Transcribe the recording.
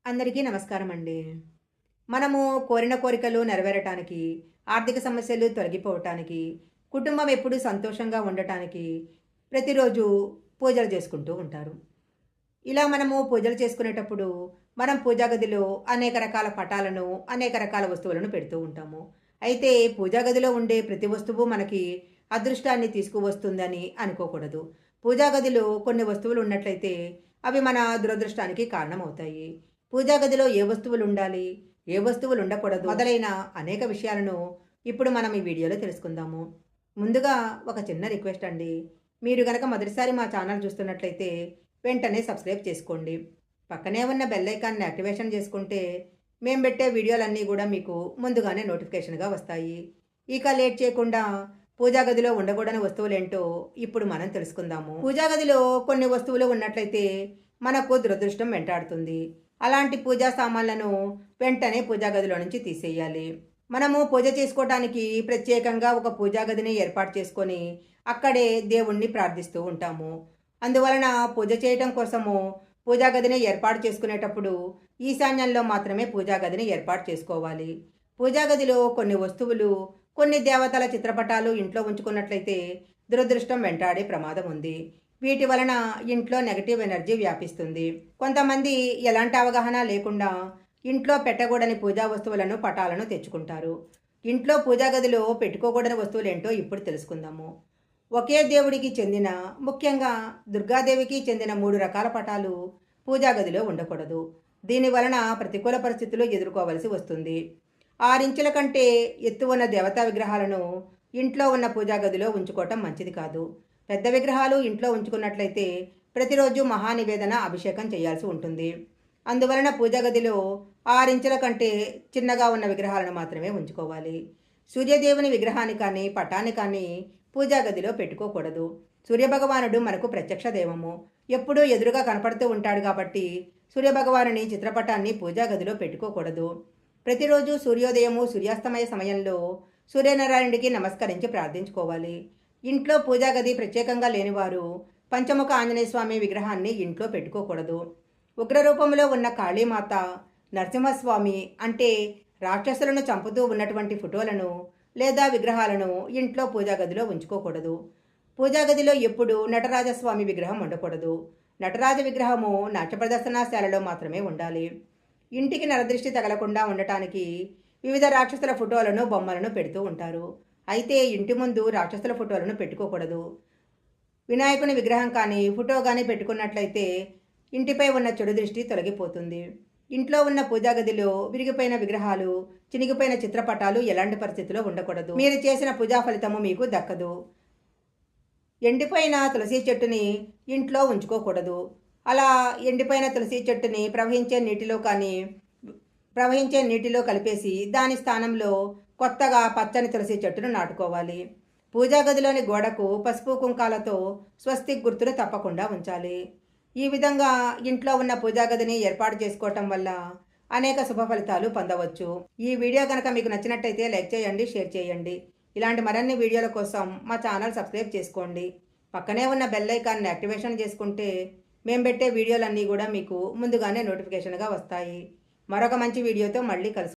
అందరికీ నమస్కారం అండి. మనము కోరిన కోరికలు నెరవేరటానికి, ఆర్థిక సమస్యలు తొలగిపోవటానికి, కుటుంబం ఎప్పుడూ సంతోషంగా ఉండటానికి ప్రతిరోజు పూజలు చేసుకుంటూ ఉంటారు. ఇలా మనము పూజలు చేసుకునేటప్పుడు మనం పూజా గదిలో అనేక రకాల పటాలను, అనేక రకాల వస్తువులను పెడుతూ ఉంటాము. అయితే పూజా గదిలో ఉండే ప్రతి వస్తువు మనకి అదృష్టాన్ని తీసుకువస్తుందని అనుకోకూడదు. పూజా గదిలో కొన్ని వస్తువులు ఉన్నట్లయితే అవి మన దురదృష్టానికి కారణమవుతాయి. పూజా గదిలో ఏ వస్తువులు ఉండాలి, ఏ వస్తువులు ఉండకూడదు మొదలైన అనేక విషయాలను ఇప్పుడు మనం ఈ వీడియోలో తెలుసుకుందాము. ముందుగా ఒక చిన్న రిక్వెస్ట్ అండి. మీరు గనక మొదటిసారి మా ఛానల్ చూస్తున్నట్లయితే వెంటనే సబ్స్క్రైబ్ చేసుకోండి. పక్కనే ఉన్న బెల్ ఐకాన్ని యాక్టివేషన్ చేసుకుంటే మేము పెట్టే వీడియోలన్నీ కూడా మీకు ముందుగానే నోటిఫికేషన్గా వస్తాయి. ఇక లేట్ చేయకుండా పూజా గదిలో ఉండకూడని వస్తువులేంటో ఇప్పుడు మనం తెలుసుకుందాము. పూజా గదిలో కొన్ని వస్తువులు ఉన్నట్లయితే మనకు దురదృష్టం వెంటాడుతుంది. అలాంటి పూజా సామాన్లను వెంటనే పూజా గదిలో నుంచి తీసేయాలి. మనము పూజ చేసుకోవటానికి ప్రత్యేకంగా ఒక పూజా గదిని ఏర్పాటు చేసుకొని అక్కడే దేవుణ్ణి ప్రార్థిస్తూ ఉంటాము. అందువలన పూజ చేయటం కోసము పూజా గదిని ఏర్పాటు చేసుకునేటప్పుడు ఈశాన్యంలో మాత్రమే పూజా గదిని ఏర్పాటు చేసుకోవాలి. పూజా గదిలో కొన్ని వస్తువులు, కొన్ని దేవతల చిత్రపటాలు ఇంట్లో ఉంచుకున్నట్లయితే దురదృష్టం వెంటాడే ప్రమాదం ఉంది. వీటి వలన ఇంట్లో నెగటివ్ ఎనర్జీ వ్యాపిస్తుంది. కొంతమంది ఎలాంటి అవగాహన లేకుండా ఇంట్లో పెట్టకూడని పూజా వస్తువులను, పటాలను తెచ్చుకుంటారు. ఇంట్లో పూజా గదిలో పెట్టుకోకూడని వస్తువులు ఏంటో ఇప్పుడు తెలుసుకుందాము. ఒకే దేవుడికి చెందిన, ముఖ్యంగా దుర్గాదేవికి చెందిన 3 రకాల పటాలు పూజా గదిలో ఉండకూడదు. దీని వలన ప్రతికూల పరిస్థితులు ఎదుర్కోవలసి వస్తుంది. 6 ఇంచుల కంటే ఎత్తు ఉన్న దేవతా విగ్రహాలను ఇంట్లో ఉన్న పూజా గదిలో ఉంచుకోవటం మంచిది కాదు. పెద్ద విగ్రహాలు ఇంట్లో ఉంచుకున్నట్లయితే ప్రతిరోజు మహానివేదన, అభిషేకం చేయాల్సి ఉంటుంది. అందువలన పూజా గదిలో 6 ఇంచుల కంటే చిన్నగా ఉన్న విగ్రహాలను మాత్రమే ఉంచుకోవాలి. సూర్యదేవుని విగ్రహాన్ని కానీ, పటాన్ని కానీ పూజా గదిలో పెట్టుకోకూడదు. సూర్యభగవానుడు మనకు ప్రత్యక్ష దైవము. ఎప్పుడూ ఎదురుగా కనపడుతూ ఉంటాడు కాబట్టి సూర్యభగవానుని చిత్రపటాన్ని పూజా గదిలో పెట్టుకోకూడదు. ప్రతిరోజు సూర్యోదయము, సూర్యాస్తమయ సమయంలో సూర్యనారాయణుడికి నమస్కరించి ప్రార్థించుకోవాలి. ఇంట్లో పూజా గది ప్రత్యేకంగా లేనివారు పంచముఖ ఆంజనేయ స్వామి విగ్రహాన్ని ఇంట్లో పెట్టుకోకూడదు. ఉగ్రరూపంలో ఉన్న కాళీమాత, నరసింహస్వామి అంటే రాక్షసులను చంపుతూ ఉన్నటువంటి ఫోటోలను లేదా విగ్రహాలను ఇంట్లో పూజా గదిలో ఉంచుకోకూడదు. పూజా గదిలో ఎప్పుడు నటరాజస్వామి విగ్రహం ఉండకూడదు. నటరాజ విగ్రహము నాట్య ప్రదర్శనశాలలో మాత్రమే ఉండాలి. ఇంటికి నరదృష్టి తగలకుండా ఉండటానికి వివిధ రాక్షసుల ఫోటోలను, బొమ్మలను పెడుతూ ఉంటారు. అయితే ఇంటి ముందు రాక్షసుల ఫోటోలను పెట్టుకోకూడదు. వినాయకుని విగ్రహం కానీ, ఫోటో కానీ పెట్టుకున్నట్లయితే ఇంటిపై ఉన్న చెడు దృష్టి తొలగిపోతుంది. ఇంట్లో ఉన్న పూజా గదిలో విరిగిపోయిన విగ్రహాలు, చినిగిపోయిన చిత్రపటాలు ఎలాంటి పరిస్థితిలో ఉండకూడదు. మీరు చేసిన పూజా ఫలితము మీకు దక్కదు. ఎండిపోయిన తులసి చెట్టుని ఇంట్లో ఉంచుకోకూడదు. అలా ఎండిపోయిన తులసి చెట్టుని ప్రవహించే నీటిలో కలిపేసి దాని స్థానంలో కొత్తగా పచ్చని తులసి చెట్టును నాటుకోవాలి. పూజా గదిలోని గోడకు పసుపు కుంకాలతో స్వస్తిక్ గుర్తును తప్పకుండా ఉంచాలి. ఈ విధంగా ఇంట్లో ఉన్న పూజా గదిని ఏర్పాటు చేసుకోవటం వల్ల అనేక శుభ ఫలితాలు పొందవచ్చు. ఈ వీడియో కనుక మీకు నచ్చినట్టయితే లైక్ చేయండి, షేర్ చేయండి. ఇలాంటి మరిన్ని వీడియోల కోసం మా ఛానల్ సబ్స్క్రైబ్ చేసుకోండి. పక్కనే ఉన్న బెల్ ఐకాన్ని యాక్టివేషన్ చేసుకుంటే మేము పెట్టే వీడియోలన్నీ కూడా మీకు ముందుగానే నోటిఫికేషన్గా వస్తాయి. మరొక మంచి వీడియోతో మళ్ళీ కలుసుకుందాం.